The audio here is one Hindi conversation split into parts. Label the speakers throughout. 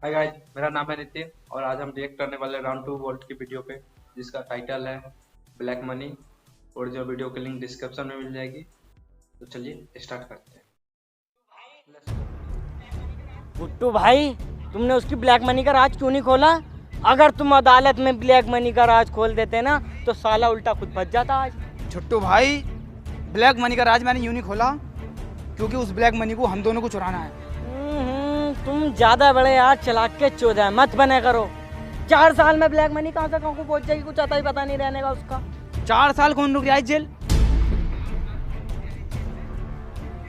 Speaker 1: हाय गाइस, मेरा नाम है नितिन और आज हम रिएक्ट करने वाले राउंड 2 वोल्ट की वीडियो पे, जिसका टाइटल है ब्लैक मनी। और जो वीडियो की लिंक डिस्क्रिप्शन में मिल जाएगी। तो चलिए स्टार्ट करते हैं।
Speaker 2: गुट्टू भाई, तुमने उसकी ब्लैक मनी का राज क्यों नहीं खोला? अगर तुम अदालत में ब्लैक मनी का राज खोल देते ना तो साला उल्टा खुद बच जाता आज।
Speaker 3: छुट्टू भाई, ब्लैक मनी का राज मैंने यूं नहीं खोला क्योंकि उस ब्लैक मनी को हम दोनों को चुराना है।
Speaker 2: तुम ज्यादा बड़े यार चलाक के चोदा मत बने करो। 4 साल में ब्लैक मनी कहाँ से कहाँ को पहुंच जाएगी, कुछ आता ही पता नहीं रहने का उसका।
Speaker 3: 4 साल कौन रुक रहा है जेल?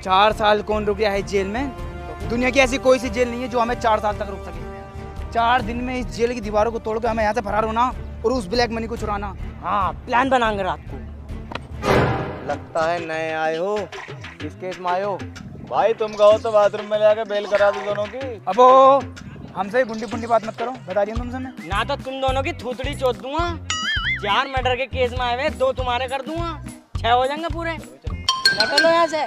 Speaker 3: 4 साल कौन रुक रहा है जेल में? दुनिया की ऐसी कोई सी जेल नहीं है जो हमें 4 साल तक रुक सके। 4 दिन में इस जेल की दीवारों को तोड़ के हमें यहाँ से फरार होना और उस ब्लैक मनी को चुराना।
Speaker 2: हाँ, प्लान बनाएंगे रात को।
Speaker 4: लगता है नए आए हो। किस केस में आए हो? भाई तुम कहो तो बाथरूम में जाके बेल करा दो दोनों की।
Speaker 3: अब हमसे गुंडी पुंडी बात मत करो, बता रही हूँ तुमसे मैं।
Speaker 2: ना तो तुम दोनों की थूथड़ी चोद दूंगा। 4 मर्डर के केस में आए हुए, 2 तुम्हारे कर दूंगा, 6 हो जाएंगे पूरे। निकलो यहाँ से।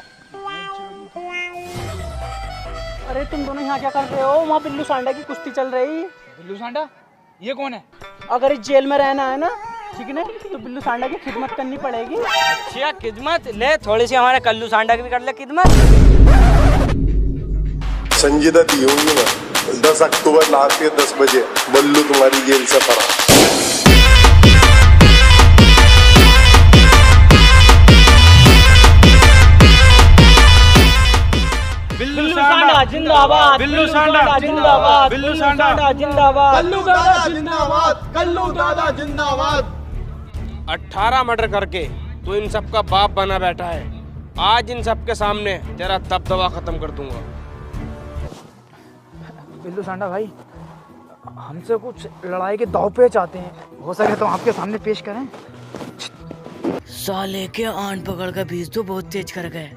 Speaker 2: अरे तुम दोनों यहाँ क्या कर रहे हो? वहाँ बिल्लू सांडा की कुश्ती चल रही।
Speaker 3: बिल्लू सांडा? ये कौन है?
Speaker 2: अगर इस जेल में रहना है ना, ठीक है ना, तो बिल्लू सांडा की खिदमत करनी पड़ेगी। अच्छा, खिदमत ले, थोड़ी सी हमारे कल्लू सांडा की भी कर ले खिदमत।
Speaker 5: संजय दत्त होंगे ना, 10 अक्टूबर रात के 10 बजे बल्लू तुम्हारी जेल से फरार।
Speaker 2: बिल्लू सांडा जिंदाबाद, बिल्लू सांडा जिंदाबाद, बिल्लू सांडा जिंदाबाद, कल्लू दादा जिंदाबाद, कल्लू दादा जिंदाबाद।
Speaker 6: 18 मर्डर करके तू इन सब का बाप बना बैठा है। आज इन सब के सामने तेरा दबदबा खत्म कर दूंगा।
Speaker 3: बिल्लू सांडा भाई, हमसे कुछ लड़ाई के दाव पे चाहते हैं, हो सके तो आपके सामने पेश करें।
Speaker 2: साले के आन पकड़ कर भेज दो, बहुत तेज कर गए।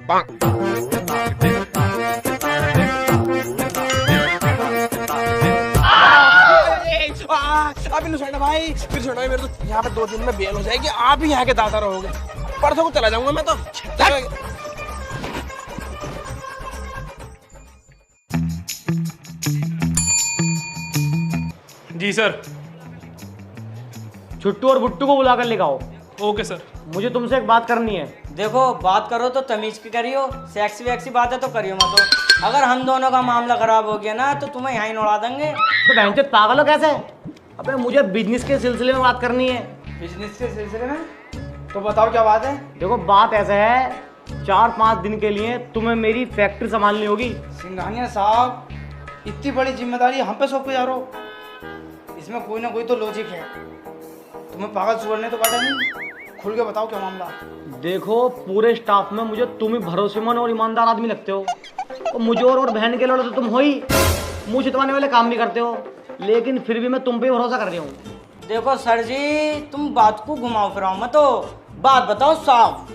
Speaker 6: बिल्लू सांडा भाई, फिर छोड़ो मेरे तो यहाँ पे 2 दिन में बेल हो जाएगी। आप ही यहाँ के दादा रहोगे। परसों को चला जाऊंगा मैं तो।
Speaker 7: जी सर।
Speaker 2: छुट्टू और बुट्टू को बुला कर लेके आओ।
Speaker 7: Okay sir.
Speaker 2: मुझे तुमसे एक बात करनी है। देखो, बात करो तो तमीज की करियो, सेक्सी वैक्सी बातें तो करियो मत। तो अगर हम दोनों का मामला खराब हो गया ना तो तुम्हें यहाँ ही उड़ा देंगे। तो बहन चोद पागल हो कैसे? अबे मुझे बिजनेस के सिलसिले में बात करनी है।
Speaker 3: बिजनेस के सिलसिले में? तो बताओ क्या बात है।
Speaker 2: देखो, बात ऐसा है, 4-5 दिन के लिए तुम्हें मेरी फैक्ट्री संभालनी होगी।
Speaker 3: सिंघानिया साहब, इतनी बड़ी जिम्मेदारी हम पे सौंप के जा रहे हो, इसमें कोई ना कोई तो लॉजिक है। तुम्हें पागल सुअर ने तो काटा नहीं। खुल के बताओ क्या मामला।
Speaker 2: देखो, पूरे स्टाफ में मुझे तुम ही भरोसेमंद और ईमानदार आदमी लगते हो। और मुझे और बहन के लड़ो तो तुम हो ही, मुंह छितवाने वाले काम भी करते हो, लेकिन फिर भी मैं तुम पे भरोसा कर रही हूँ। देखो सर जी, तुम बात को घुमाओ फिराओ मत, बात बताओ साफ।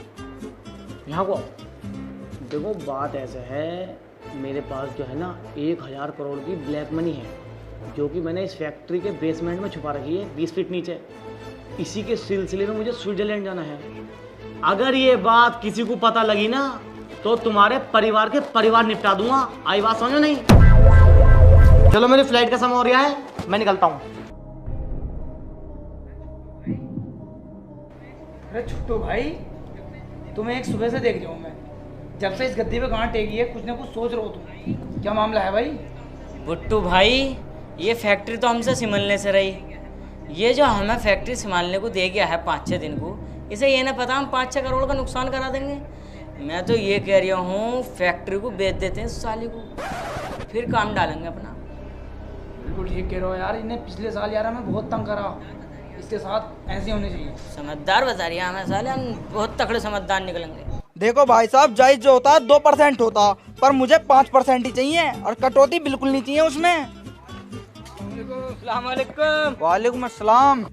Speaker 2: यहाँ को देखो, बात ऐसा है, मेरे पास जो है ना 1000 करोड़ की ब्लैक मनी है, जो कि मैंने इस फैक्ट्री के बेसमेंट में छुपा रखी है 20 फीट नीचे। इसी के सिलसिले में मुझे स्विट्जरलैंड जाना है। अगर ये बात किसी को पता लगी ना तो तुम्हारे परिवार के परिवार निपटा दूंगा। आई बात समझो नहीं? चलो, मेरी फ्लाइट का समय हो रहा है, मैं निकलता हूँ।
Speaker 3: अरे छुट्टू भाई, तुम्हें एक सुबह से देख रहा हूँ मैं, जब से इस गद्दी पे गांठ टेकी है, कुछ ना कुछ सोच रहे हो तुम। क्या मामला है भाई?
Speaker 2: बुट्टू भाई, ये फैक्ट्री तो हमसे संभालने से रही। ये जो हमें फैक्ट्री संभालने को दे गया है 5-6 दिन को, इसे ये ना पता हम 5-6 करोड़ का नुकसान करा देंगे। मैं तो ये कह रहा हूँ, फैक्ट्री को बेच देते हैं साली को, फिर काम डालेंगे अपना।
Speaker 3: बिल्कुल ठीक कह रहे हो यार। इन्हें पिछले साल यार हमें बहुत तंग करा, इसके साथ ऐसे होने चाहिए।
Speaker 2: समझदार बता रही है हमें साले, हम बहुत तकड़े समझदार निकलेंगे।
Speaker 8: देखो भाई साहब, जायज जो होता है 2% होता, पर मुझे 5% ही चाहिए और कटौती बिल्कुल नहीं चाहिए उसमें।
Speaker 3: वालेकुम अस्सलाम।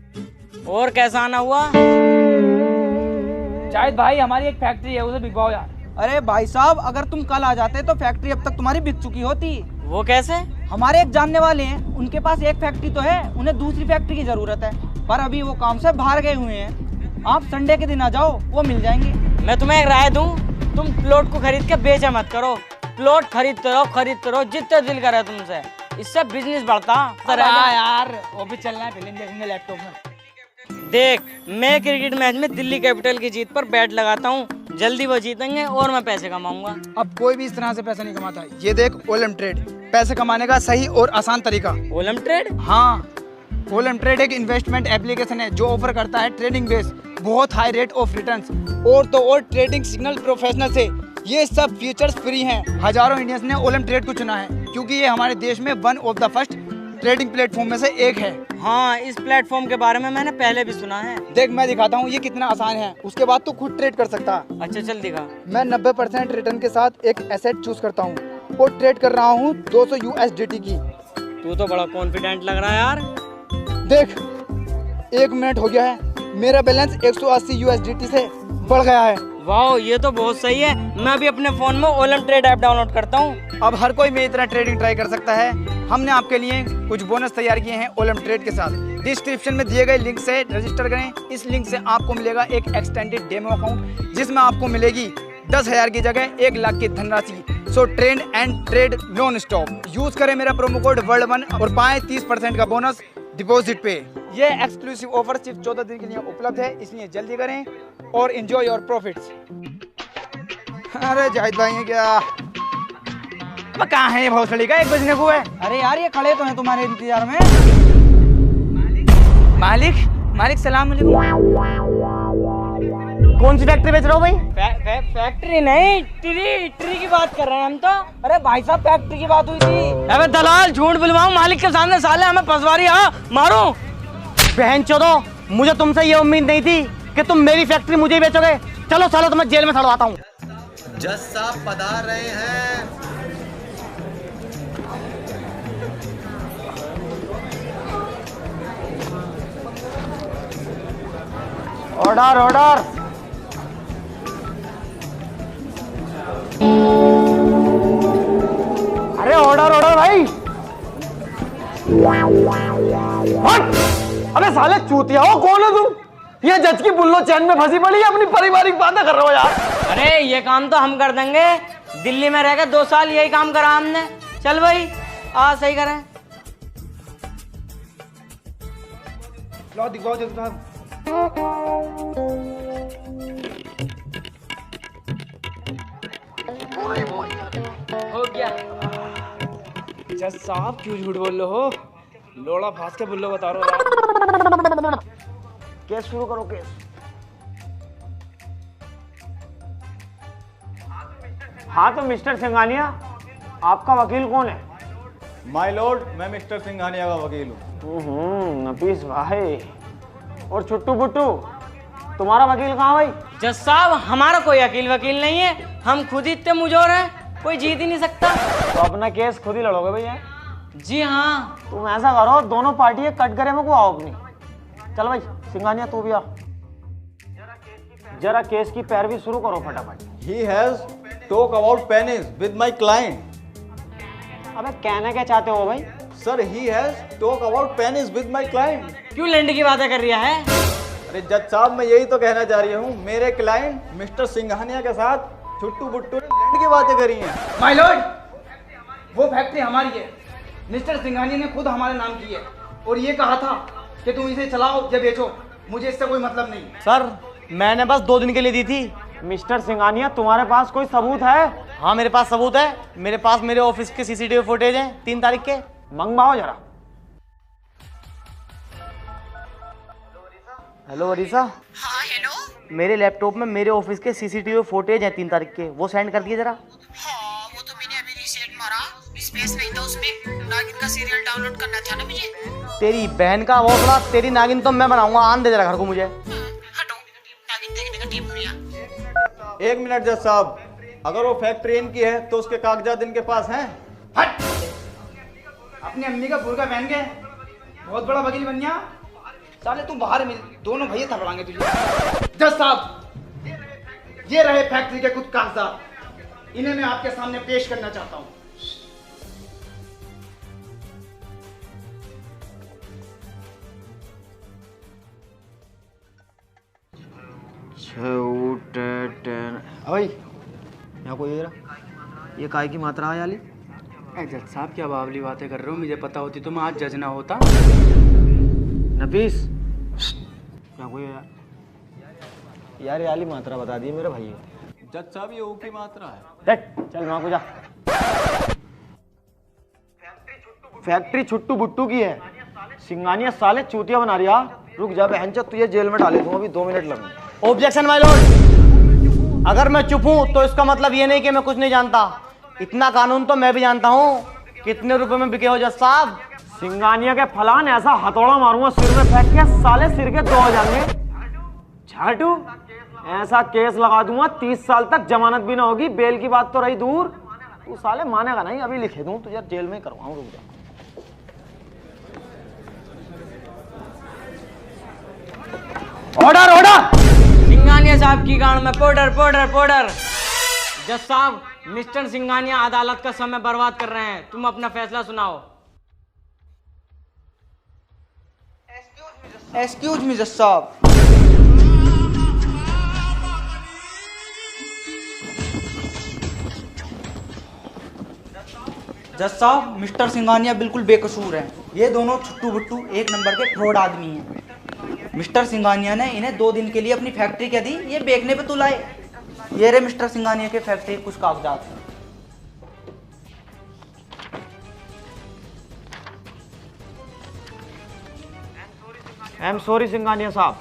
Speaker 2: और कैसा आना हुआ?
Speaker 3: जाहिद भाई, हमारी एक फैक्ट्री है, उसे बिकवाओ यार।
Speaker 8: अरे भाई साहब, अगर तुम कल आ जाते तो फैक्ट्री अब तक तुम्हारी बिक चुकी होती।
Speaker 2: वो कैसे?
Speaker 8: हमारे एक जानने वाले हैं, उनके पास एक फैक्ट्री तो है, उन्हें दूसरी फैक्ट्री की जरूरत है, पर अभी वो काम से बाहर गए हुए हैं। आप संडे के दिन आ जाओ, वो मिल जाएंगे।
Speaker 2: मैं तुम्हें एक राय दूं, तुम प्लॉट को खरीद के बेचा मत करो। प्लॉट खरीदते रहो जितने दिल करे तुमसे,
Speaker 8: इससे बिजनेस बढ़ता।
Speaker 3: अरे यार वो भी चलना है, फिल्म देखेंगे लैपटॉप में।
Speaker 8: देख, मैं क्रिकेट मैच में दिल्ली कैपिटल की जीत पर बैट लगाता हूँ, जल्दी वो जीतेंगे और मैं पैसे कमाऊंगा।
Speaker 3: अब कोई भी इस तरह से पैसा नहीं कमाता। ये देख ओलम ट्रेड, पैसे कमाने का सही और आसान तरीका।
Speaker 8: Olam trade?
Speaker 3: हाँ, ओलम ट्रेड एक इन्वेस्टमेंट एप्लीकेशन है जो ऑफर करता है ट्रेडिंग बेस, बहुत हाई रेट ऑफ रिटर्न्स और तो और ट्रेडिंग सिग्नल प्रोफेशनल से। ये सब फीचर्स फ्री हैं। हजारों इंडियंस ने ओलम ट्रेड को चुना है क्योंकि ये हमारे देश में one of the first trading platform में से एक है।
Speaker 8: हाँ, इस प्लेटफॉर्म के बारे में मैंने पहले भी सुना है।
Speaker 3: देख मैं दिखाता हूँ ये कितना आसान है, उसके बाद तू खुद ट्रेड कर सकता।
Speaker 8: अच्छा चल दिखा।
Speaker 3: मैं 90% रिटर्न के साथ एक एसेट चूज करता हूँ और ट्रेड कर रहा हूँ 200 USDT की।
Speaker 8: तू तो बड़ा कॉन्फिडेंट लग रहा है यार।
Speaker 3: देख 1 मिनट हो गया है, मेरा बैलेंस 180 USDT से बढ़ गया है।
Speaker 8: वाह, ये तो बहुत सही है। मैं अभी अपने फोन में ओलम ट्रेड ऐप डाउनलोड करता हूँ।
Speaker 3: अब हर कोई मेरी तरह ट्रेडिंग ट्राई कर सकता है। हमने आपके लिए कुछ बोनस तैयार किए हैं ओलम ट्रेड के साथ। डिस्क्रिप्शन में दिए गए लिंक से रजिस्टर करें। इस लिंक से आपको मिलेगा एक एक्सटेंडेड डेमो अकाउंट जिसमें आपको मिलेगी 10,000 की जगह 1 लाख की धनराशि। So trade and trade non stop. Use करें मेरा प्रोमो कोड वर्ल्ड1 और पाएं 30% का बोनस डिपॉजिट पे। ये एक्सक्लूसिव ऑफर सिर्फ 14 दिन के लिए उपलब्ध है, इसलिए जल्दी करें और एंजॉय योर प्रॉफिट्स। अरे जाहिद भाई है क्या? अब कहाँ है ये भौसड़ी का? 1 बजने को है।
Speaker 8: अरे यार, ये खड़े तो हैं तुम्हारे इंतजार में।
Speaker 3: मालिक सलाम अलैकुम।
Speaker 2: कौन सी फैक्ट्री बेच रहे हो भाई?
Speaker 8: फैक्ट्री नहीं, ट्री की बात कर रहे हैं हम तो। अरे भाई साहब, फैक्ट्री की बात हुई थी। अबे दलाल, झूठ बुलवाऊं मालिक के सामने? साले हमें फंसवारी। हाँ मारो।
Speaker 2: बहन चोदो, मुझे तुमसे ये उम्मीद नहीं थी कि तुम मेरी फैक्ट्री मुझे ही बेचोगे। चलो चलो, तुम्हें जेल में सड़वाता हूँ।
Speaker 4: जज साहब पधार रहे हैं।
Speaker 2: Order order. अरे ऑर्डर ऑर्डर भाई। हट! अबे साले चूतिया हो, कौन हो तुम? ये जज की बुल्लो चैन में फंसी पड़ी है, अपनी पारिवारिक बातें कर रहे हो यार।
Speaker 8: अरे ये काम तो हम कर देंगे। दिल्ली में रहकर 2 साल यही काम करा हमने। चल भाई, सही करें।
Speaker 3: लो दिखाओ जज साहब।
Speaker 8: हो गया।
Speaker 3: जज साहब क्यों झूठ बोल रहे हो? लोड़ा फास के बुल्लो बता रहे हो यार।
Speaker 2: केस शुरू करो, केस। हाँ तो मिस्टर सिंघानिया, आपका वकील कौन है?
Speaker 4: माय लॉर्ड, मैं मिस्टर सिंघानिया का वकील हूँ।
Speaker 2: नफीस भाई। और छुट्टू बुट्टू, तुम्हारा वकील कहाँ भाई?
Speaker 8: जज साहब, हमारा कोई वकील नहीं है। हम खुद ही इतने मुजोर हैं, कोई जीत ही नहीं सकता।
Speaker 2: तो अपना केस खुद ही लड़ोगे भैया?
Speaker 8: जी हाँ।
Speaker 2: तुम ऐसा करो, दोनों पार्टी कटघरे में को आओ अपनी। चल भाई सिंघानिया, तू भी आ। जरा केस की पैरवी शुरू करो फटाफट।
Speaker 4: He has talk about pennies with my client.
Speaker 2: अबे कहना क्या चाहते हो भाई?
Speaker 4: Sir, he has talk about pennies with my client.
Speaker 8: क्यों लैंड की बातें कर रहा है?
Speaker 4: अरे जज साहब, मैं यही तो कहना चाह रही हूँ। मेरे क्लाइंट मिस्टर सिंघानिया के साथ छुट्टू बुट्टू ने लैंड की बातें करी हैं।
Speaker 3: माय लॉर्ड, वो फैक्ट्री हमारी है। मिस्टर सिंघानिया ने खुद हमारे नाम की है और ये कहा था कि तुम इसे चलाओ या बेचो, मुझे इससे कोई मतलब नहीं।
Speaker 2: सर, मैंने बस 2 दिन के लिए दी थी। मिस्टर सिंघानिया, तुम्हारे पास कोई सबूत है? हाँ मेरे पास सबूत है। मेरे पास मेरे ऑफिस के CCTV फुटेज हैं 3 तारीख के। मंगवाओ जरा। हेलो अरीसा।
Speaker 7: हाँ हेलो।
Speaker 2: मेरे लैपटॉप में मेरे ऑफिस के CCTV फुटेज हैं 3 तारीख के, वो सेंड कर दिए जरा।
Speaker 7: हाँ वो तो मैंने अभी रीसेट मारा, स्पेस नहीं था उसमें। नागिन का सीरियल डाउनलोड करना था ना मुझे।
Speaker 2: तेरी बहन का वो बड़ा, तेरी नागिन तो मैं बनाऊंगा। आन दे जरा घर को मुझे।
Speaker 7: हटो, नागिन देखने का टीम बुरिया।
Speaker 4: 1 मिनट जज साहब, अगर वो फैक्ट्री इनकी है तो उसके कागजात इनके पास हैं।
Speaker 3: हट! अपनी अम्मी का बुर्का पहन के बहुत बड़ा वकील बन गया। साले तू बाहर मिल, दोनों भैया थपड़ाएंगे तुझे। जज साहब, ये रहे फैक्ट्री के कुछ कागजात, इन्हें मैं आपके सामने पेश करना चाहता हूँ।
Speaker 2: भाई यहाँ को ये जरा, ये काय की मात्रा है याली?
Speaker 3: जज साहब क्या बावली बातें कर रहे हो, मुझे पता होती तो मैं आज जज ना होता।
Speaker 2: नफीस क्या कोई यार ये वाली मात्रा बता दी मेरे भाई।
Speaker 4: जज साहब ये ओ की मात्रा है।
Speaker 2: देख चल वहां को जा। फैक्ट्री छुट्टू बुट्टू की है, सिंगानिया साले चूतिया बना रही। रुक जा बहन चो, तुझे जेल में डाले दूंगा, अभी 2 मिनट लगेंगे। ऑब्जेक्शन माय लॉर्ड, अगर मैं चुप हूं तो इसका मतलब ये नहीं कि मैं कुछ नहीं जानता। इतना कानून तो मैं भी जानता हूं। कितने रुपए में बिके हो जज साहब? सिंगानिया के फलान ऐसा हथौड़ा मारूंगा सिर में फेंक के, साले सिर के 2 हो जाएंगे। झाटू ऐसा केस लगा दूंगा 30 साल तक जमानत भी ना होगी। बेल की बात तो रही दूर, तू साले मानेगा नहीं। अभी लिखे दूं तुझे जेल में करवाऊं। रुक जा। Order order.
Speaker 8: सिंगानिया साहब की गांड में पाउडर पाउडर पाउडर। जज साहब, मिस्टर सिंगानिया अदालत का समय बर्बाद कर रहे हैं, तुम अपना फैसला सुनाओ।
Speaker 3: एक्सक्यूज मी जज साहब। जज साहब, मिस्टर सिंगानिया बिल्कुल बेकसूर हैं। ये दोनों छुट्टू बुट्टू 1 नंबर के फ्रॉड आदमी हैं। मिस्टर सिंगानिया ने इन्हें 2 दिन के लिए अपनी फैक्ट्री क्या दी, ये बेचने पे तुलाए। ये रहे मिस्टर सिंगानिया के फैक्ट्री कुछ कागजात।
Speaker 2: आई एम सॉरी सिंगानिया साहब,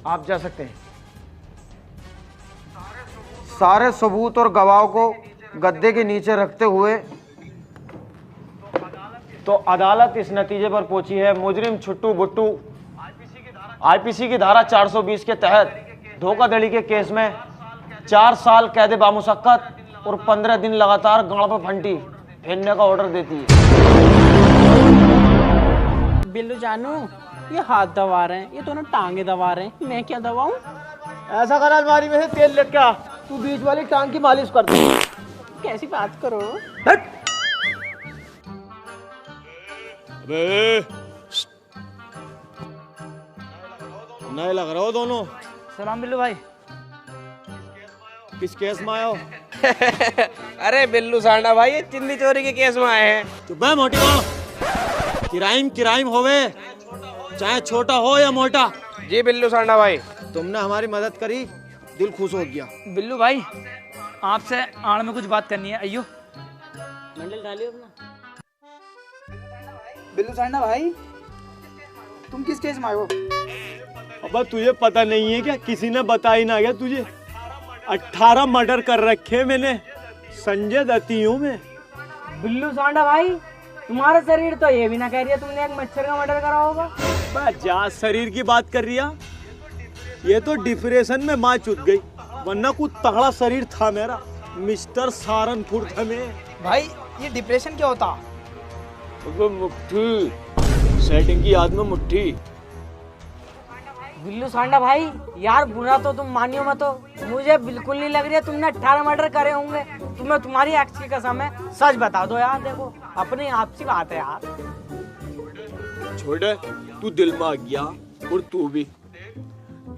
Speaker 2: आप जा सकते हैं। सारे सबूत और गवाहों को गद्दे के नीचे रखते हुए तो अदालत इस नतीजे पर पहुंची है, मुजरिम छुट्टू बुट्टू आईपीसी की धारा 420 के तहत धोखाधड़ी के केस में 4 साल कैद बामुशक्कत और 15 दिन लगातार गांड पर फंटी फेरने का ऑर्डर देती है।
Speaker 8: बिल्लू जानू, ये हाथ दबा रहे हैं, ये दोनों टांगे दबा रहे हैं, मैं क्या दबाऊं?
Speaker 2: ऐसा कर अलमारी में से तेल लेके आ, तू बीच वाली टांग की मालिश कर दे।
Speaker 8: कैसी बात करो?
Speaker 4: नए लग रहे हो दोनों।
Speaker 3: सलाम बिल्लू भाई।
Speaker 4: किस केस में आए हो?
Speaker 6: अरे बिल्लू सांडा भाई, ये चिंदी चोरी के केस में आए हैं।
Speaker 4: चुप है मोटी को। किराइम होवे, चाहे छोटा हो या मोटा।
Speaker 6: जी बिल्लू सांडा भाई।
Speaker 4: तुमने हमारी मदद करी, दिल खुश हो गया।
Speaker 3: बिल्लू भाई, आपसे आड़ में कुछ बात करनी है। अयो
Speaker 8: मंडल डालिए अपना।
Speaker 3: बिल्लू सांडा भाई, तुम किस केस में आए हो?
Speaker 4: अब तुझे पता नहीं है क्या? किसी ने बताई ना क्या तुझे? 18 मर्डर कर रखे मैंने, संजय दत्ती हूँ मैं।
Speaker 8: बिल्लू सांडा भाई, तुम्हारा शरीर तो ये भी ना कह रही है तुमने एक मच्छर का मर्डर करा होगा।
Speaker 4: जा शरीर की बात कर रही है, ये तो डिप्रेशन में माँ चुत गई, वरना कुछ तगड़ा शरीर था मेरा। मिस्टर सारनपुर था मैं।
Speaker 3: भाई ये डिप्रेशन क्या होता?
Speaker 4: मुट्ठी सेटिंग की याद में मुट्ठी।
Speaker 8: बिल्लू सांडा भाई, यार बुरा तो तुम मानियो मत हो, मुझे बिल्कुल नहीं लग रही है तुमने 18 मर्डर करे होंगे। तुम्हें तुम्हारी एक्स की कसम है, सच बता दो यार। देखो अपनी आपसी बात है यार।
Speaker 4: छोड़े, तू दिल में आ गया और तू भी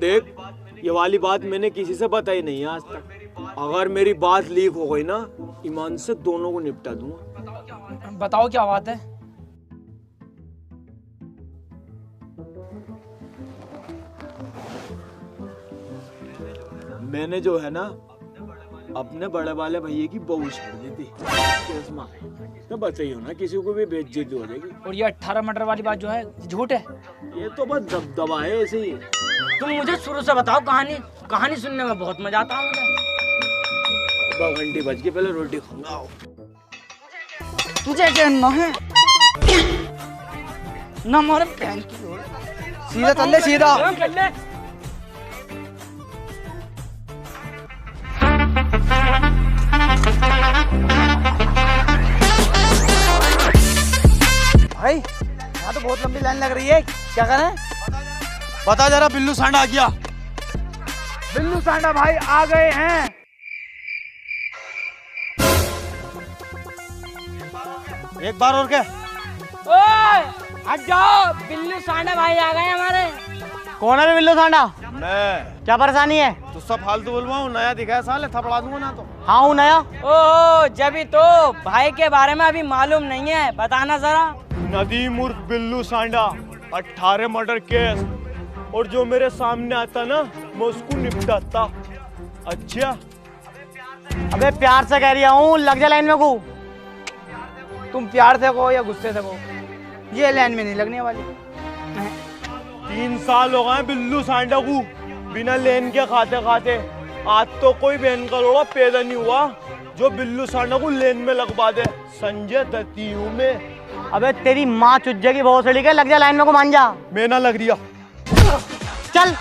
Speaker 4: देख, ये वाली बात मैंने किसी से बताई नहीं आज तक। अगर मेरी बात लीक हो गई ना, ईमान से दोनों को निपटा दूंगा।
Speaker 3: बताओ क्या बात है?
Speaker 4: मैंने जो है ना अपने बड़े वाले भैया की बहू छेड़ दी थी केस में। तो बताइए ना, किसी को भी बेइज्जती हो जाएगी।
Speaker 3: और ये 18 मर्डर वाली बात जो है झूठ है?
Speaker 4: ये तो बस दबदबा है ऐसे ही।
Speaker 8: तुम मुझे शुरू से बताओ कहानी, कहानी सुनने में बहुत मजा आता है मुझे।
Speaker 4: 2 घंटे बज के पहले रोटी खाऊंगा।
Speaker 3: तुझे क्या ना है ना मारे बहन की ओर। सीधा चल ले, सीधा। भाई यहाँ तो बहुत लंबी लाइन लग रही है, क्या करें?
Speaker 4: बता जरा, बिल्लू सांडा आ गया।
Speaker 3: बिल्लू सांडा भाई आ गए हैं।
Speaker 4: एक बार और क्या?
Speaker 8: ओए हट जाओ, बिल्लू सांडा भाई आ गए हमारे।
Speaker 2: कौन है बिल्लू सांडा?
Speaker 4: मैं।
Speaker 2: क्या परेशानी है?
Speaker 4: तो सब फालतू बोलवाऊं, नया दिखा है साले, थपड़ा दूंगा ना तो।
Speaker 2: हाँ हूँ नया।
Speaker 8: ओह जब तो भाई के बारे में अभी मालूम नहीं है, बताना जरा।
Speaker 4: नदीम उर्फ बिल्लू सांडा, 18 मर्डर केस, और जो मेरे सामने आता ना मैं उसको निपटाता। अच्छा
Speaker 2: अबे प्यार से कह रहा हूँ, लग जा लाइन में को।
Speaker 3: तुम प्यार से कहो या गुस्से से कहो, ये लाइन में नहीं लगने वाली।
Speaker 4: 3 साल हो गए बिल्लू सांडा को बिना लेन के खाते खाते। आज तो कोई बहन का लोड़ा पैदा नहीं हुआ जो बिल्लू सांडा को लेन में लगवा दे। संजय दत्ती हूँ मैं।
Speaker 2: अबे तेरी माँ चुज्जे की भोसड़ी के, लग जा लाइन में को, मान जा।
Speaker 4: मैं ना लग रही।
Speaker 2: चल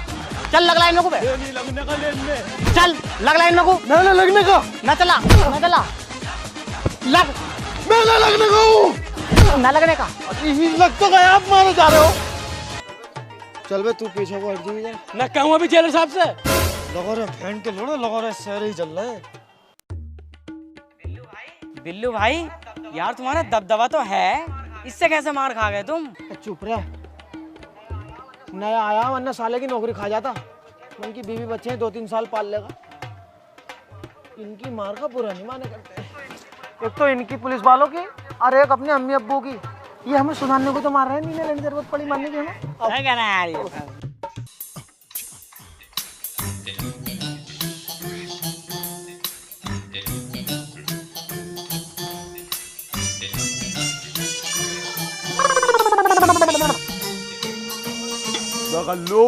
Speaker 2: चल लग लाइन में को बे।
Speaker 4: नहीं लगने का लेन में।
Speaker 2: चल लग लाइन में को।
Speaker 4: ना लगने का।
Speaker 2: ना चला लग।
Speaker 4: मैं ना लगने का हूँ।
Speaker 2: ना लगने का।
Speaker 4: लग तो गया, आप मारे जा रहे हो।
Speaker 3: चल बे तू पीछे को हट जी।
Speaker 6: ना कहूँ अभी जेलर साहब से।
Speaker 4: लगा रहे फैन के लोड़ा, लगा रहे शहर ही चल रहे।
Speaker 8: बिल्लू भाई यार तुम्हारा दबदबा तो है, इससे कैसे मार खा गए तुम?
Speaker 2: चुप रह, नया आया वरना साले की नौकरी खा जाता। उनकी बीवी बच्चे हैं, 2-3 साल पाल लेगा। इनकी मार का बुरा नहीं माने करते। एक तो इनकी पुलिस वालों की और एक अपने अम्मी अब्बू की। ये हमें सुनाने को तो मार रहे हैं, नहीं लेने जरूरत पड़ी मानने की हमें।
Speaker 8: क्या कहना है यार ये?
Speaker 4: गल्लू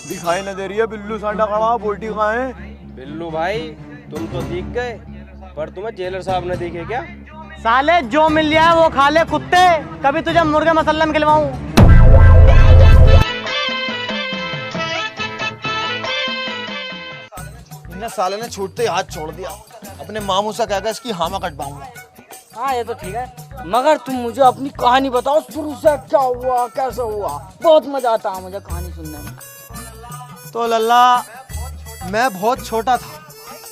Speaker 4: दिखाई न दे रही है, बिल्लू सांडा खड़ा, बोटी कहाँ है?
Speaker 6: बिल्लू भाई तुम तो दिख गए, पर तुम्हें जेलर साहब ने देखे क्या?
Speaker 2: साले जो मिल जाए वो खा ले कुत्ते। कभी तुझे मुर्गे मसल्लम खिलवाऊं।
Speaker 3: इन्हें साले ने छूटते ही हाथ छोड़ दिया। अपने मामू से कहकर इसकी हामा कटवाऊंगा।
Speaker 8: हाँ ये तो ठीक है, मगर तुम मुझे अपनी कहानी बताओ, शुरू से क्या हुआ, कैसे हुआ? बहुत मजा आता है मुझे कहानी सुनने में।
Speaker 3: तो लल्ला मैं बहुत छोटा था।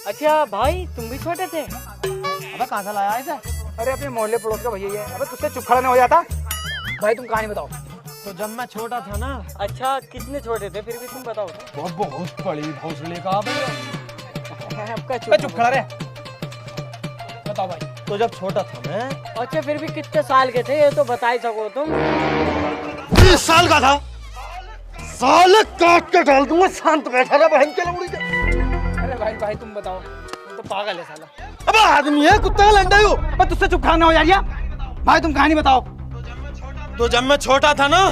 Speaker 8: अच्छा भाई तुम भी छोटे थे?
Speaker 2: अबे कहाँ से लाया इसे?
Speaker 3: अरे अपने मोहल्ले पड़ोस का भैया है। अबे तुझसे चुप खड़ा नहीं हो जाता। भाई तुम कहानी बताओ।
Speaker 2: तो जब मैं छोटा था ना।
Speaker 8: अच्छा कितने छोटे थे फिर भी तुम बताओ तो।
Speaker 4: बहुत बड़ी भोसले का
Speaker 8: आपका
Speaker 3: चुप खड़ा रहे।
Speaker 2: बताओ भाई। तो जब छोटा था मैं।
Speaker 8: अच्छा फिर भी कितने साल के थे ये तो बता ही सको तुम।
Speaker 3: 30 साल का था। साले काट के डाल दूंगा। शांत बैठा रहा बहन के लौड़ी के।
Speaker 8: अरे भाई भाई तुम बताओ, तुम तो पागल है साला।
Speaker 3: अबे आदमी है कुत्ते का लंडा हो। अबे तुझसे चुप खड़ा ना हो यार। भाई तुम कहानी बताओ।
Speaker 4: तो जब मैं छोटा था ना।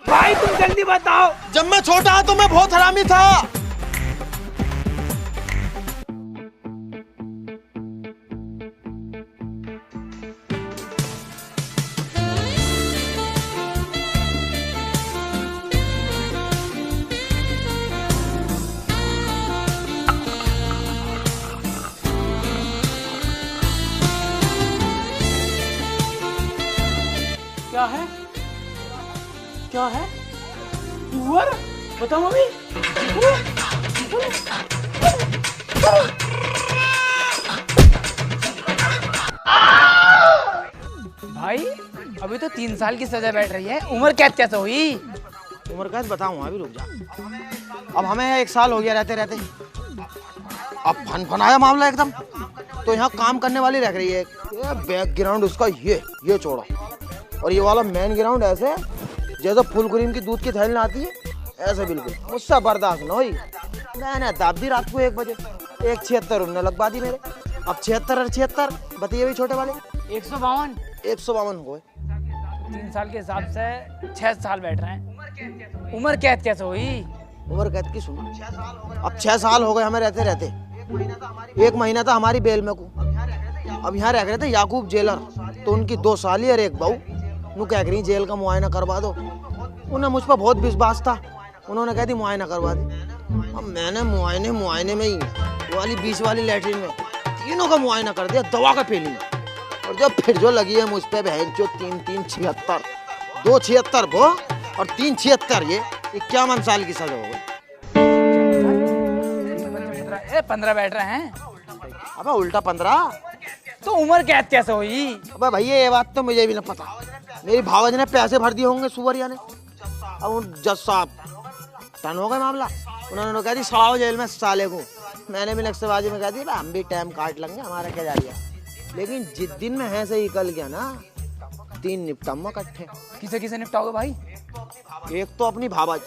Speaker 3: भाई तुम जल्दी बताओ।
Speaker 4: जब मैं छोटा तो मैं बहुत हरामी था।
Speaker 8: क्या है? क्या है? सुअर? बताओ मम्मी।
Speaker 3: भाई अभी तो 3 साल की सजा बैठ रही है, उम्र कैद कैसे हुई?
Speaker 2: उम्र कैद बताऊंगा, अभी रुक जा। अब हमें 1 साल हो गया रहते रहते। अब फन-फनाया मामला एकदम। तो यहाँ काम करने वाली रख रही है। ये बैकग्राउंड उसका ये चौड़ा, और ये वाला मेन ग्राउंड ऐसे जैसे फुल क्रीम की दूध की थैली आती है, ऐसे बिल्कुल। मुझसे बर्दाश्त न हुई, मैंने दाब दी रात को 1 बजे। 176 उन्होंने लगवा दी मेरे। अब 76 और 76 बताइए भी छोटे वाले।
Speaker 8: 152
Speaker 2: हो गए।
Speaker 3: 3 साल के हिसाब से 6 साल बैठ रहे हैं। उम्र कैद कैसे हुई?
Speaker 2: उम्र कैद की सुनो। अब 6 साल हो गए हमें रहते रहते। 1 महीना था हमारी बेल में को। अब यहाँ रह रहे थे याकूब जेलर, तो उनकी 2 साली और 1 बहू। नु कह रही जेल का मुआयना करवा दो। उन्हें मुझ पर बहुत विश्वास था, उन्होंने कह दी मुआयना करवा दी। अब मैंने मुआयने में ही वाली 20 वाली लैट्रिन में तीनों का मुआयना कर दिया दवा का फेली में। और जब फिर जो लगी है मुझ पे बहन जो 3-3 76, 2 76 वो और 3 76 ये 51 साल की सजा हो गई।
Speaker 3: 15 बैठ रहे हैं।
Speaker 2: अबे उल्टा 15।
Speaker 3: तो उम्र कैद कैसे हुई?
Speaker 2: अबे भैया ये बात तो मुझे भी ना पता। मेरी भावज ने पैसे भर दिए होंगे सुवरिया ने। अब उन जज साहब टन हो गए मामला, उन्होंने कह दी सड़ाओ जेल में साले को।
Speaker 9: मैंने भी नक्सलबाजी में कह दिया भाई हम भी टाइम काट लेंगे, हमारा क्या जा रहा। लेकिन जिस दिन में है सही निकल गया ना, 3 निपटाऊंगा इकट्ठे।
Speaker 3: किसे किसे निपटाओगे भाई?
Speaker 9: एक तो अपनी भावज,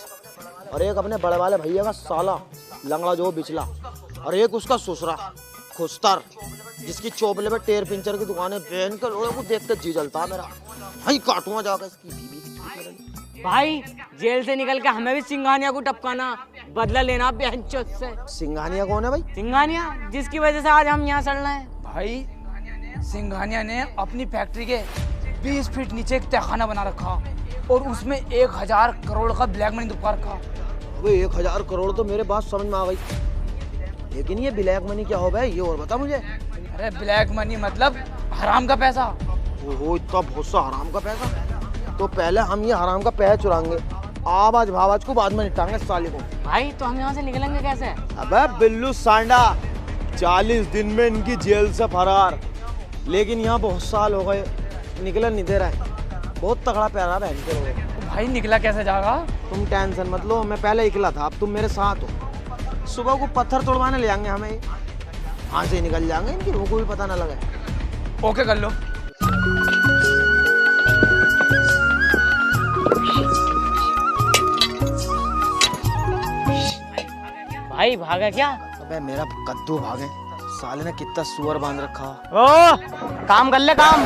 Speaker 9: और एक अपने बड़े वाले भैया का साला लंगड़ा जो बिचला, और एक उसका ससुरा खुस्तर जिसकी चोपले पे टेर पिंचर की दुकानें पहन कर लोगों को देख कर जी जलता है मेरा। वहीं काटूंगा जाकर इसकी बीवी।
Speaker 8: भाई जेल से निकल के हमें भी सिंघानिया को टपकाना, बदला लेना बेंचोद से।
Speaker 9: सिंघानिया कौन है भाई?
Speaker 8: सिंघानिया जिसकी वजह से आज हम यहाँ चल रहे हैं।
Speaker 3: भाई सिंघानिया ने अपनी फैक्ट्री के 20 फीट नीचे एक तहखाना बना रखा और उसमें 1000 करोड़ का ब्लैक मनी दुबका रखा।
Speaker 9: वो 1000 करोड़ तो मेरे बात समझ में आ गई, लेकिन ये ब्लैक मनी क्या हो भाई, ये और बता मुझे।
Speaker 3: अरे ब्लैक मनी मतलब हराम का पैसा।
Speaker 9: ओहो इतना बहुत सा हराम का पैसा। तो पहले हम ये हराम का पैसा चुराएंगे, आवाज भावाज को बाद में निपटाएंगे साले को।
Speaker 8: भाई तो हम यहाँ से निकलेंगे कैसे?
Speaker 4: अबे बिल्लू सांडा, 40 दिन में इनकी जेल से फरार।
Speaker 9: लेकिन यहाँ बहुत साल हो गए, निकलने नहीं दे रहा है। बहुत तगड़ा पैरा बहन के लोग।
Speaker 3: भाई निकला कैसे जाएगा?
Speaker 9: तुम टेंशन मत लो, मैं पहले निकला था, अब तुम मेरे साथ हो। सुबह को पत्थर तोड़वाने ले जाएंगे हमें, यहाँ से निकल जाएंगे, इनकी रूह को भी पता ना लगे।
Speaker 3: ओके कर लो।
Speaker 8: भाई भागा क्या?
Speaker 9: अबे मेरा कद्दू भागे, साले ने कितना सुअर बांध रखा।
Speaker 2: ओ काम कर ले काम।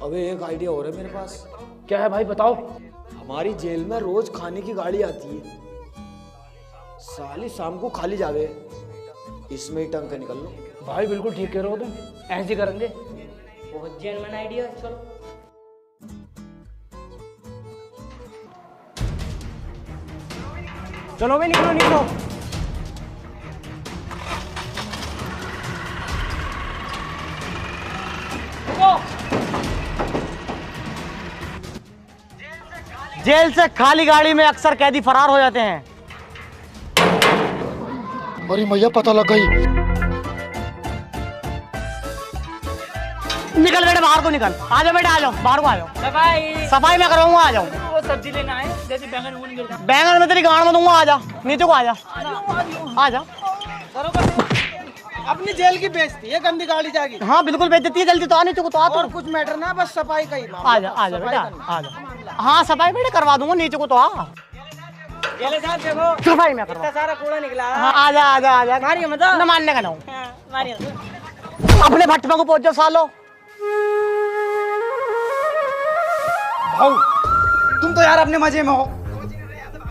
Speaker 4: अबे एक आइडिया हो रहा है मेरे पास।
Speaker 3: क्या है भाई बताओ।
Speaker 4: हमारी जेल में रोज खाने की गाड़ी आती है, साली शाम को खाली जावे, इसमें ही टंग के निकल लो।
Speaker 3: भाई बिल्कुल ठीक कह रहे हो तुम, ऐसे करेंगे।
Speaker 8: बहुत जेन्युइन आइडिया है, चलो।
Speaker 2: चलो भाई निकलो निकलो। जेल से खाली गाड़ी में अक्सर कैदी फरार हो जाते हैं।
Speaker 9: अरे मैया पता लग गई।
Speaker 2: निकल बेटे बाहर को निकल, आ जाओ बेटे आ जाओ, बाहर को आ जाओ।
Speaker 8: सफाई
Speaker 2: सफाई मैं कराऊंगा, आ जाओ।
Speaker 8: वो सब्जी लेना है, जैसे बैंगन वून गिर जाए।
Speaker 2: बैंगन में तेरी गाड़ में दूंगा, आ जा नीचे को, आ जा आ जा।
Speaker 9: अपनी जेल की बेइज्जती है, गंदी गाड़ी जाएगी।
Speaker 2: हाँ बिल्कुल बेच देती है, जल्दी तो आ, नीचे को तो आ।
Speaker 9: और कुछ मैटर ना, बस सफाई का ही।
Speaker 2: आ जा बेटा आ जा। हाँ सफाई बेटे करवा दूंगा, नीचे को तो आ।
Speaker 8: जेले साहब देखो
Speaker 2: सफाई में करवा।
Speaker 8: इतना सारा कूड़ा निकला है।
Speaker 2: हाँ आ जा आ जा आ जा।
Speaker 8: मारिए मतलब
Speaker 2: न मानने का ना हूँ।
Speaker 8: मारिए।
Speaker 2: अपने भट्ट को पहुंच जाओ सालो।
Speaker 3: भाऊ तुम तो यार अपने मजे में हो,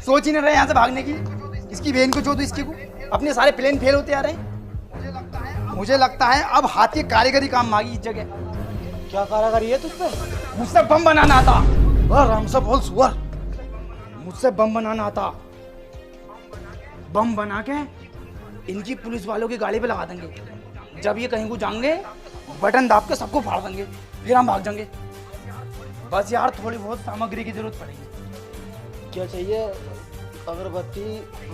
Speaker 3: सोच ही नहीं रहे यहाँ से भागने की। इसकी बहन को जो तो इसकी को, अपने सारे प्लान फेल होते आ रहे हैं। मुझे लगता है अब हाथ की कारीगरी काम मांगी इस जगह।
Speaker 9: क्या कारीगरी है तुझ पे?
Speaker 3: मुझसे बम बनाना आता।
Speaker 9: आराम से बोल सुअर।
Speaker 3: मुझसे बम बनाना आता। बम बना के इनकी पुलिस वालों की गाड़ी पे लगा देंगे। जब ये कहीं को जाएंगे, बटन दाब के सबको फाड़ देंगे, फिर हम भाग जाएंगे। बस यार थोड़ी बहुत सामग्री की जरूरत पड़ेगी।
Speaker 9: क्या चाहिए? अगरबत्ती,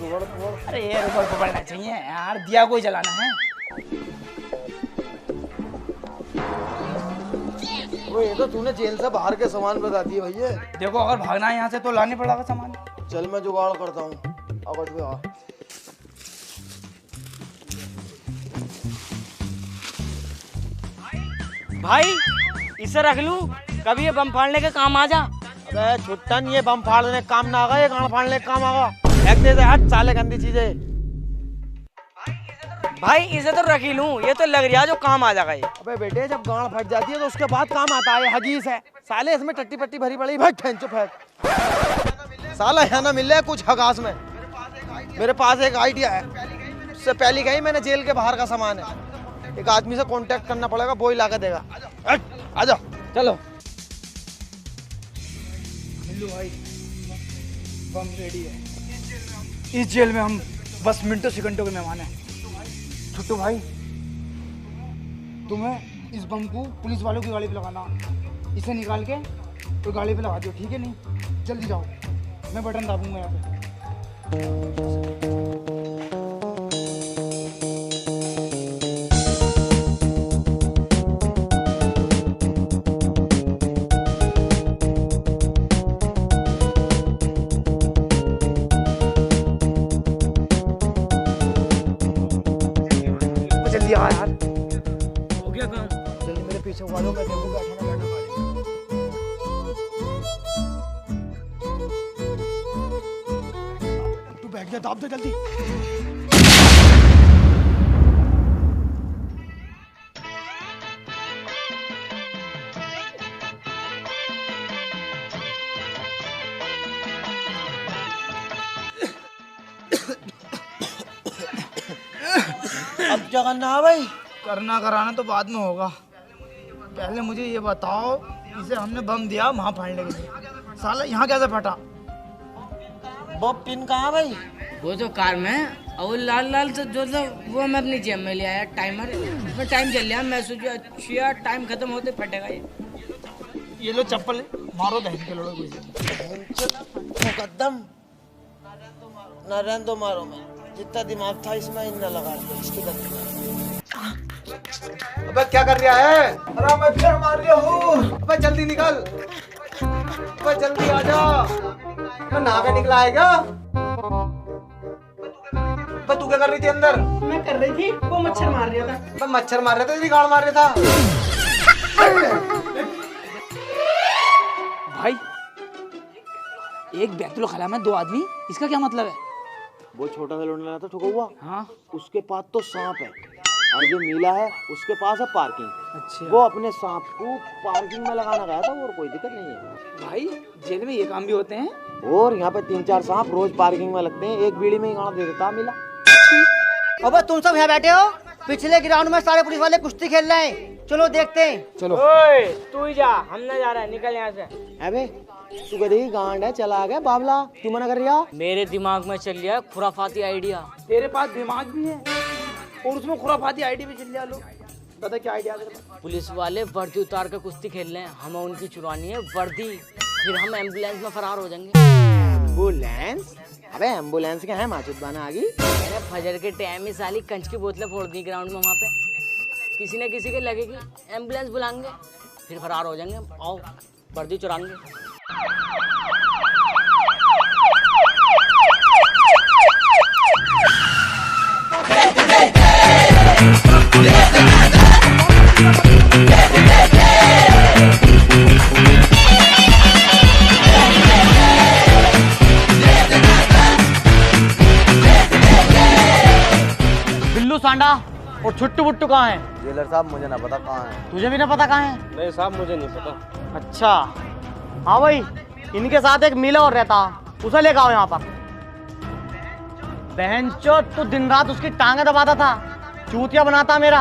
Speaker 9: रुबड़।
Speaker 3: अरे ये रुपये पकड़ना चाहिए यार, दिया कोई जलाना है।
Speaker 9: वो ये तो तूने जेल से बाहर के सामान बता दिए भैया।
Speaker 3: देखो अगर भागना है यहाँ से तो लाने पड़ेगा सामान।
Speaker 9: चल मैं जुगाड़ करता हूँ, अब पे आ।
Speaker 8: भाई इसे रख लूं, कभी ये बम फाड़ने के काम आ जा।
Speaker 9: अबे छुट्टन, ये बम फाड़ने काम ना आगा, ये गाड़ फाड़ने काम आगा। फेंक दे हट साले गंदी चीजें।
Speaker 8: भाई इसे तो रख ही लूं, ये तो लग रहा है जो काम आ जाएगा ये।
Speaker 9: अबे बेटे जब गाड़ फट जाती है तो उसके बाद काम आता है, हगीस है साले, इसमें टट्टी पट्टी भरी पड़ी। भाई फेंक चुप फेंक साला, यहाँ ना मिल रहा है कुछ हगास में। मेरे पास एक आइडिया है, उससे पहले कहीं मैंने जेल के बाहर का सामान है, एक आदमी से कांटेक्ट करना पड़ेगा, वो ही ला के देगा। आ जाओ
Speaker 3: चलो मिल्लू भाई, बम रेडी है। इस जेल में हम बस मिनटों सेकंडों के मेहमान हैं। छुट्टू भाई तुम्हें इस बम को पुलिस वालों की गाड़ी पे लगाना, इसे निकाल के तो गाड़ी पे लगा दो, ठीक है? नहीं जल्दी जाओ, मैं बटन दाबूंगा यहाँ पे। दो, मैं देखूं बैठा ना बैठा गाड़ी में। तू बैठ जा, दाब दे जल्दी।
Speaker 9: अब क्या करना है भाई?
Speaker 3: करना कराना तो बाद में होगा, पहले मुझे ये बताओ, इसे हमने बम दिया वहाँ फाड़ने के लिए, साला यहाँ कैसे फटा?
Speaker 9: वो पिन कहाँ है भाई?
Speaker 8: वो तो कार में, और लाल लाल से जो था वो मैं अपनी जेब में ले आया, टाइमर, उसमें टाइम चल रहा, मैं सोचा अच्छा टाइम खत्म होते फटेगा
Speaker 3: ये लो चप्पल मारो बहन के लोड़ो
Speaker 9: मुकद्दम न रहने दो, मारो मैं जितना दिमाग था इसमें इन न लगा दिया इसकी गलती। अबे क्या कर रहा है? अरे मैं फिर मार रहा हूँ। अबे जल्दी निकल, अबे जल्दी आ जा। मैं नहा के निकला है क्या? अबे तू क्या कर रही थी अंदर?
Speaker 8: मैं कर रही थी, वो मच्छर मार रहा था।
Speaker 9: अबे मच्छर मार रहा था, तेरी गाड़ मार रहा था।
Speaker 3: भाई एक बैतुल खला में 2 आदमी, इसका क्या मतलब है?
Speaker 4: वो छोटा सा लौंडा था ठुका हुआ,
Speaker 3: हाँ
Speaker 4: उसके पास तो सांप है, और जो नीला है उसके पास है पार्किंग।
Speaker 3: अच्छा
Speaker 4: वो अपने सांप को पार्किंग में लगाना गया था, और कोई दिक्कत नहीं है
Speaker 3: भाई, जेल में ये काम भी होते हैं?
Speaker 4: और यहाँ पे 3-4 सांप रोज पार्किंग में लगते हैं, एक बीड़ी में ही गाना दे देता मिला।
Speaker 2: अबे तुम सब यहाँ बैठे हो, पिछले ग्राउंड में सारे पुलिस वाले कुश्ती खेल रहे हैं, चलो देखते हैं।
Speaker 3: चलो
Speaker 8: ओए तू ही जा, हम ना जा रहा है, निकल यहाँ से।
Speaker 4: अबे तू कभी गांड है, चला गया बाबला, क्यों मना कर रहा?
Speaker 8: मेरे दिमाग में चल रहा है खुराफाती आइडिया।
Speaker 3: तेरे पास दिमाग भी है और उसमें खुराफाती आईडी भी चल लो, बता क्या आइडिया तेरे पास?
Speaker 8: पुलिस वाले वर्दी उतार कर कुश्ती खेल रहे हैं, हमें उनकी चुरानी है वर्दी, फिर हम एम्बुलेंस में फरार हो जाएंगे।
Speaker 4: एम्बुलेंस? अबे एम्बुलेंस क्या है, माचुत बना आ गई।
Speaker 8: मैंने फजर के टाइम में साली कंच की बोतलें फोड़ दी ग्राउंड में, वहाँ पे किसी न किसी के लगेगी, एम्बुलेंस बुलाएंगे, फिर फरार हो जाएंगे। आओ वर्दी चुराएंगे।
Speaker 2: बिल्लू सांडा और छुट्टू बुट्टू कहाँ है?
Speaker 9: जेलर साहब मुझे ना पता कहाँ है।
Speaker 2: तुझे भी ना पता कहाँ है?
Speaker 6: नहीं साहब मुझे नहीं पता।
Speaker 2: अच्छा हाँ भाई, इनके साथ एक मीला और रहता, उसे लेकर आओ यहाँ पर। बहनचोद तू दिन रात उसकी टांगे दबाता था, चूतिया बनाता मेरा।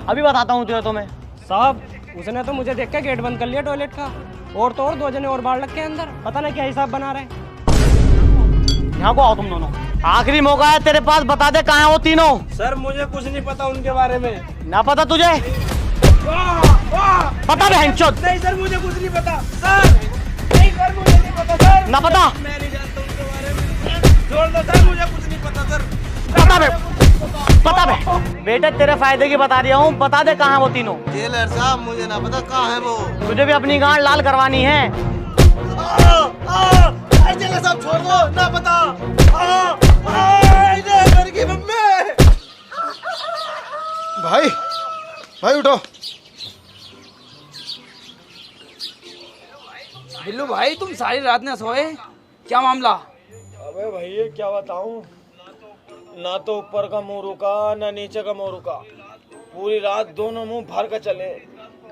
Speaker 2: अभी बताता हूँ तुझे। तुम्हें
Speaker 8: साहब उसने तो मुझे देख के गेट बंद कर लिया टॉयलेट का, और तो और 2 जने और बाहर लग के अंदर, पता नहीं क्या हिसाब बना रहे हैं।
Speaker 2: यहाँ को आओ तुम दोनों, आखिरी मौका है तेरे पास, बता दे कहाँ है वो तीनों।
Speaker 6: सर मुझे कुछ नहीं पता उनके बारे में।
Speaker 2: ना पता तुझे? पता बहनचोद?
Speaker 6: नहीं सर मुझे कुछ नहीं पता सर, नहीं सर मुझे नहीं पता सर,
Speaker 2: ना पता?
Speaker 6: मैं नहीं जानता उनके बारे में, छोड़ दो सर, मुझे कुछ नहीं पता सर।
Speaker 2: पता बे बेटे, तेरे फायदे की बता रहा हूँ, बता दे कहाँ है वो तीनों।
Speaker 9: जेलर साहब मुझे ना पता कहाँ है वो।
Speaker 2: तुझे भी अपनी गांड लाल करवानी है।
Speaker 9: जेलर साहब छोड़ दो, ना पता। घर की मम्मी। भाई भाई उठो।
Speaker 3: बिल्लू भाई तुम सारी रात न सोए, क्या मामला?
Speaker 4: अबे भैया क्या बताऊं, ना तो ऊपर का मुंह रुका ना नीचे का मुंह रुका, पूरी रात दोनों मुंह भर कर चले,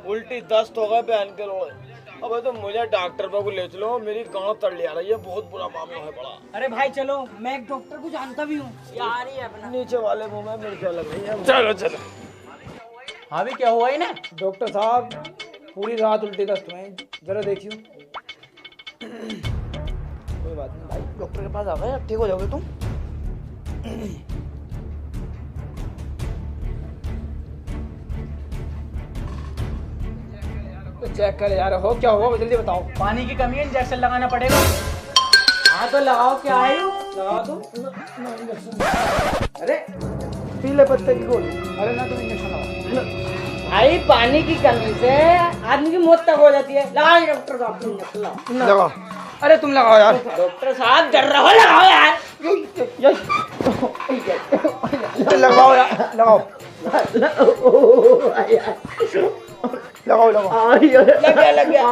Speaker 4: उल्टी दस्त हो गए बहन के लोड़े। अबे तो मुझे डॉक्टर पर को ले चलो, मेरी गांव तड़ लिया रही है, बहुत बुरा मामला है बड़ा।
Speaker 8: अरे भाई चलो, मैं एक डॉक्टर को जानता भी हूँ, यार ही है अपना।
Speaker 4: नीचे वाले मुंह में मिर्च लग रही है।
Speaker 6: चलो चलो।
Speaker 2: हाँ भी क्या हुआ इन्हें?
Speaker 3: डॉक्टर साहब पूरी रात उल्टी दस्त हुए, जरा देखियो। कोई बात नहीं भाई, डॉक्टर के पास आ गए, अब ठीक हो जाओगे तुम। तो चेक कर यार, हो क्या हुआ जल्दी बताओ।
Speaker 2: पानी की कमी है, इंजेक्शन लगाना पड़ेगा।
Speaker 8: हाँ तो लगाओ, क्या है
Speaker 3: लगा दो। अरे पीले पत्ते की गोली। अरे ना तुम इंजेक्शन लगाओ।
Speaker 8: भाई पानी की कमी से आदमी की मौत तक हो जाती है, लगाओ डॉक्टर साहब।
Speaker 3: लगाओ। अरे तुम लगाओ यार।
Speaker 8: डॉक्टर साहब डर रहे हो, लगाओ यार।
Speaker 3: लगाओ यार, लगाओ लगाओ लगाओ लगाओ।
Speaker 8: लग गया लग गया
Speaker 2: लग गया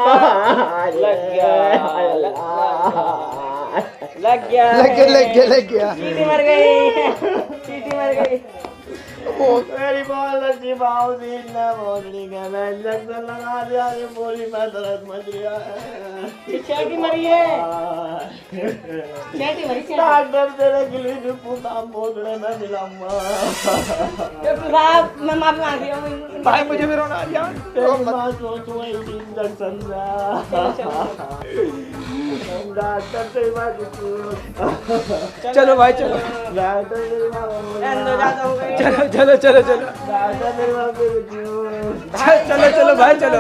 Speaker 3: लग गया लग गया लग गया।
Speaker 8: चींटी मर गई, चींटी मर गई।
Speaker 2: मेरी बहुत अच्छी बाउजी ने मोदरी के मैं इंजेक्शन लगा दिया, ये पूरी मैं दर्द मच रहा है।
Speaker 8: चींटी मरी है, चींटी मरी।
Speaker 2: डॉक्टर तेरे गिली पूता मोदरे में मिलाऊंगा।
Speaker 8: डॉक्टर साहब मैं माफी मांग रही हूँ
Speaker 3: भाई, मुझे भी रोना आ गया।
Speaker 2: तेरी माँ सोचूं इंजेक्शन डॉक्टर तेरी माँ
Speaker 3: चलो भाई चलो चलो चलो चलो चलो चलो चलो भाई चलो।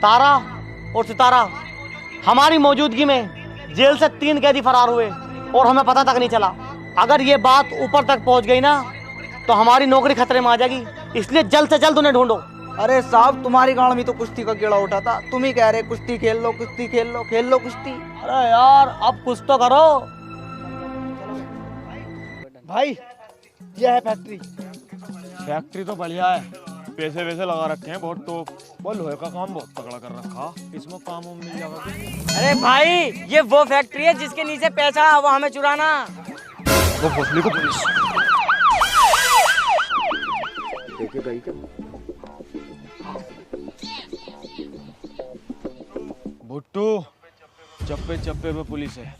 Speaker 2: तारा और सितारा हमारी मौजूदगी में जेल से 3 कैदी फरार हुए और हमें पता तक नहीं चला। अगर ये बात ऊपर तक पहुंच गई ना तो हमारी नौकरी खतरे में आ जाएगी, इसलिए जल्द से जल्द उन्हें ढूंढो।
Speaker 3: अरे साहब, तुम्हारी गांव में तो कुश्ती का कीड़ा उठा था, तुम ही कह रहे कुश्ती खेल लो, कुश्ती खेल लो, खेल लो कुश्ती।
Speaker 2: अरे यार अब कुछ तो करो।
Speaker 3: भाई ये है फैक्ट्री।
Speaker 4: फैक्ट्री तो बढ़िया है, पैसे वैसे लगा रखे हैं बहुत, तो वो लोहे का काम बहुत तगड़ा कर रखा, इसमें काम मिल जाएगा।
Speaker 8: अरे भाई ये वो फैक्ट्री है जिसके नीचे पैसा वो हमें चुराना।
Speaker 4: वो भोसले को पुलिस देखिए गई क्या? भुट्टू, चप्पे चप्पे पे पुलिस है,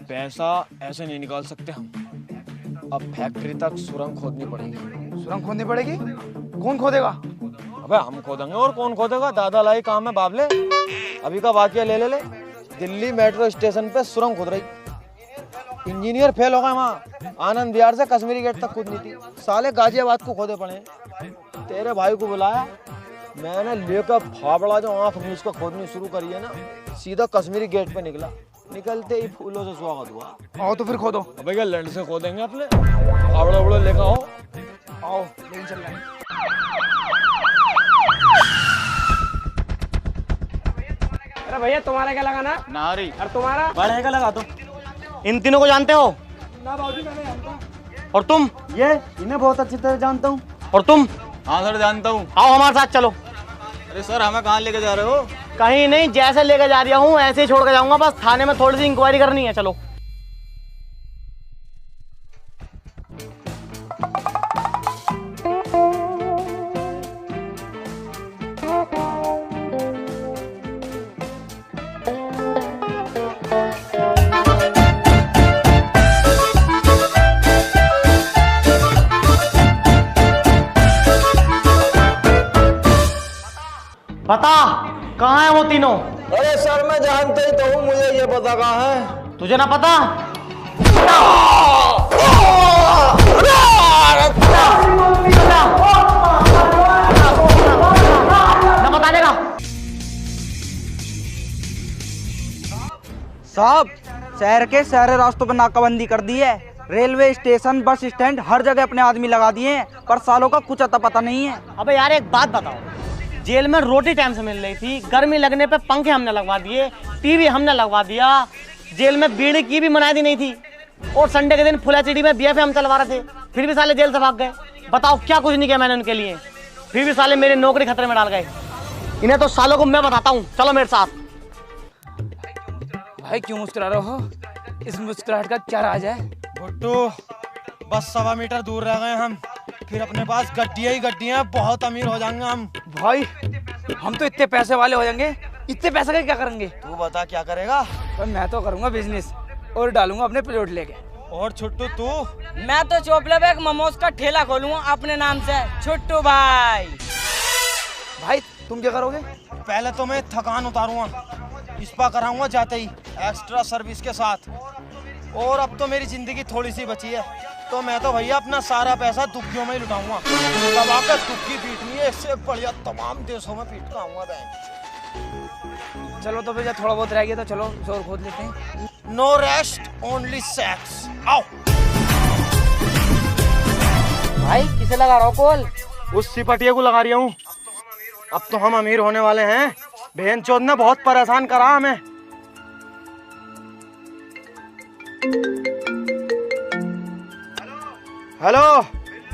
Speaker 4: पैसा ऐसे नहीं निकाल सकते हम। अब फैक्ट्री तक सुरंग खोदनी पड़ेगी।
Speaker 3: सुरंग खोदनी पड़ेगी? कौन खोदेगा?
Speaker 4: अबे हम खोदेंगे और कौन खोदेगा, दादा लाई काम है बाबले। अभी का वाकया ले ले, दिल्ली मेट्रो स्टेशन पे सुरंग खोद रही, इंजीनियर फेल हो गए वहाँ, आनंद विहार से कश्मीरी गेट तक खोदनी थी, साले गाजियाबाद को खोदे पड़े। तेरे भाई को बुलाया मैंने, लेकर फावड़ा जो आंख में इसको खोदनी शुरू करी है ना, सीधा कश्मीरी गेट पे निकला, निकलते ही फूलों से स्वागत हुआ।
Speaker 3: आओ तो फिर खोदो।
Speaker 4: अबे क्या लैंड से खोदेंगे अपने, फावड़ा उड़ा लेकर आओ।
Speaker 3: आओ लेकिन चल रहा है।
Speaker 8: अरे भैया तुम्हारा क्या लगाना?
Speaker 2: नारी।
Speaker 8: और तुम्हारा?
Speaker 2: बढ़ेगा लगा दो। इन तीनों को जानते हो?
Speaker 3: ना बाबूजी मैंने जानता हूं।
Speaker 2: और तुम?
Speaker 3: ये इन्हें बहुत अच्छी तरह जानता हूँ।
Speaker 2: और तुम?
Speaker 9: हाँ सर जानता हूँ।
Speaker 2: आओ हमारे साथ चलो।
Speaker 9: अरे सर हमें कहाँ लेके जा रहे हो?
Speaker 2: कहीं नहीं, जैसे लेके जा रहा हूँ ऐसे ही छोड़ के जाऊंगा, बस थाने में थोड़ी सी इंक्वायरी करनी है। चलो। बता कहाँ है वो तीनों?
Speaker 9: अरे सर मैं जानता ही तो हूँ, मुझे ये पता कहाँ है।
Speaker 2: तुझे ना पता? ना बता देगा?
Speaker 3: साहब शहर के सारे रास्तों पर नाकाबंदी कर दी है, रेलवे स्टेशन, बस स्टैंड, हर जगह अपने आदमी लगा दिए हैं, पर सालों का कुछ अता पता नहीं है।
Speaker 2: अबे यार एक बात बताओ, जेल में रोटी टाइम से मिल रही थी, गर्मी लगने पे पंखे हमने लगवा दिए, टीवी हमने लगवा दिया, जेल में बीड़ी की भी मनाई दी नहीं थी, और संडे के दिन फुलाचीडी में बीएफए हम चलवा रहे थे, फिर भी साले जेल से भाग गए। बताओ क्या कुछ नहीं किया मैंने उनके लिए, फिर भी साले मेरी नौकरी खतरे में डाल गए। इन्हें तो सालों को मैं बताता हूँ, चलो मेरे साथ।
Speaker 3: भाई क्यों मुस्कुरा रहे हो? इस मुस्कुराहट का क्या राज है?
Speaker 4: भुट्टू बस 1.25 मीटर दूर रह गए हम, फिर अपने पास गड्डियाँ ही गड्डियाँ, बहुत अमीर हो जाएंगे हम।
Speaker 3: भाई हम तो इतने पैसे वाले हो जाएंगे, इतने पैसे का क्या करेंगे?
Speaker 4: तू बता क्या करेगा?
Speaker 3: तो मैं तो करूंगा बिजनेस और डालूंगा अपने प्लॉट लेके।
Speaker 4: और छुट्टू तू?
Speaker 8: मैं तो चोपले पे एक मोमोज का ठेला खोलूंगा अपने नाम से, छुट्टू भाई।
Speaker 3: भाई तुम क्या करोगे?
Speaker 4: पहले तो मैं थकान उतारूंगा, स्पा कराऊंगा जाते ही एक्स्ट्रा सर्विस के साथ, और अब तो मेरी जिंदगी थोड़ी सी बची है, तो मैं तो भैया अपना सारा पैसा दुखियों में ही लुटाऊंगा, दबा कर दुखी पीटनी है, इससे बढ़िया तमाम देशों में पीट का आऊंगा।
Speaker 3: चलो तो भैया थोड़ा बहुत रह गया तो चलो शोर खोद लेते हैं।
Speaker 4: No rest only sex. आओ।
Speaker 8: भाई किसे लगा रहा हो कॉल?
Speaker 4: उस सिपटिया को लगा रही हूँ। अब तो हम अमीर होने वाले हैं, बहनचोद ने बहुत परेशान करा हमें।
Speaker 2: हेलो,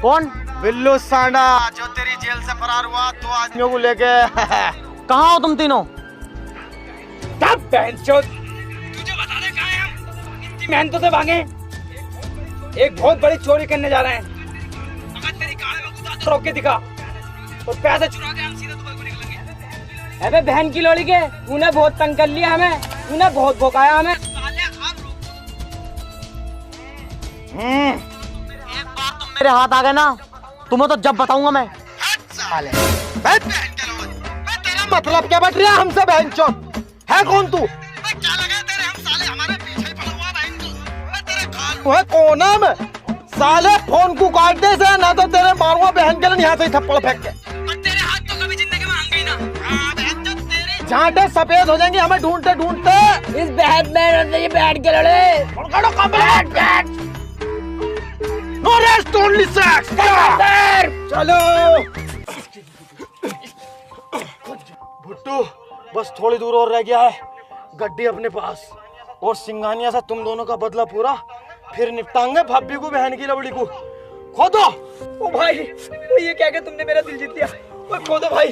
Speaker 2: कौन?
Speaker 9: बिल्लू सांडा जो तेरी जेल से फरार हुआ 2 आदमियों को लेके
Speaker 2: कहाँ हो तुम तीनों?
Speaker 3: तब बहनचोद तुझे बता दे कहाँ हैं हम? इतनी मेहनतों से भागे, एक बहुत बड़ी चोरी करने जा रहे हैं। अगर तेरी गाड़ी में घुसा तो रोक के दिखा और पैसे चुरा के हम सीधा दुबई को निकलेंगे। अबे बहन की लोड़ी के, तूने बहुत तंग कर लिया हमें, तूने बहुत भौंकाया हमें।
Speaker 2: एक बार तुम मेरे हाथ आ गए ना, तुम्हें तो जब बताऊंगा मैं।
Speaker 9: साले तेरा मतलब क्या बट रहा है हमसे बहनचोद? है कौन तू? क्या लगा तेरे हम साले हमारे पीछे पड़ा हुआ बहनचोद? तेरे खाल है कौन है मैं? साले फोन को काट दे से ना तो तेरे मारूंगा बहन के लिए यहाँ से थप्पड़ फेंक के।
Speaker 3: पर तेरे हाथ तो कभी जिंदगी में आएंगे ही ना। हां बहनचोद तेरे
Speaker 9: झांटे सफेद हो जाएंगे हमें ढूंढते ढूंढते।
Speaker 3: इस बैट में ये बैठ के लड़े पकड़ो complete bat.
Speaker 9: No rest only sex.
Speaker 3: चलो
Speaker 9: भुट्टू बस थोड़ी दूर और रह गया है, गड्डी अपने पास और सिंगानिया से तुम दोनों का बदला पूरा, फिर निपटाएंगे भाभी को बहन की लवड़ी को। खोदो।
Speaker 3: ओ भाई वो ये क्या तुमने मेरा दिल जीत लिया। ओ खोदो भाई।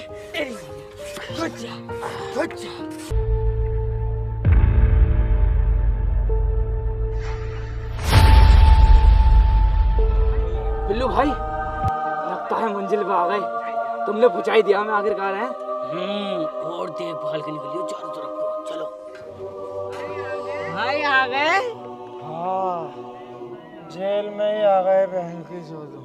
Speaker 3: बिल्लू भाई लगता है मंजिल पे आ गए, तुमने पहुंचा ही दिया हमें आखिरकार है।
Speaker 8: और देखभाल के निकलियो चारों तरफ को। चलो भाई आ गए।
Speaker 9: हाँ जेल में ही आ गए बहन की जोदो।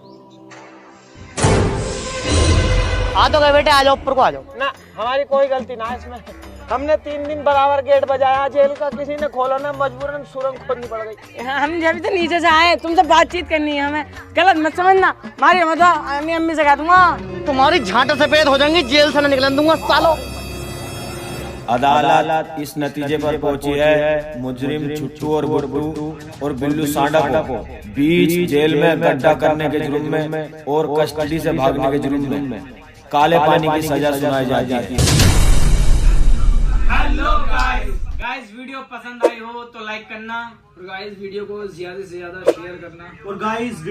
Speaker 2: आ तो गए बेटे, आ जाओ ऊपर को आ जाओ।
Speaker 9: ना हमारी कोई गलती ना इसमें, हमने 3 दिन बराबर गेट बजाया जेल का, किसी ने खोला ना, मजबूरन सुरंग खोदनी पड़ गई।
Speaker 8: हम जब तो नीचे से आए, तुमसे बातचीत करनी है हमें, गलत मत समझना। मारी मत, अम्मी से कह दूंगा
Speaker 2: तुम्हारी झांटे सफेद हो जाएंगी, जेल से न निकलन दूंगा सालो।
Speaker 4: अदालत इस नतीजे पर पहुंची है मुजरिम छुट्टू और गुड्डू और बिल्लू सांडा को बीच जेल में गड्ढा करने के जुर्म में और कस्टडी से भागने के जुर्म में काले पानी की सजा सुनाई जाती है।
Speaker 3: हेलो गाइस वीडियो पसंद आई हो तो लाइक करना और गाइस वीडियो को ज्यादा से ज्यादा शेयर करना और गाइस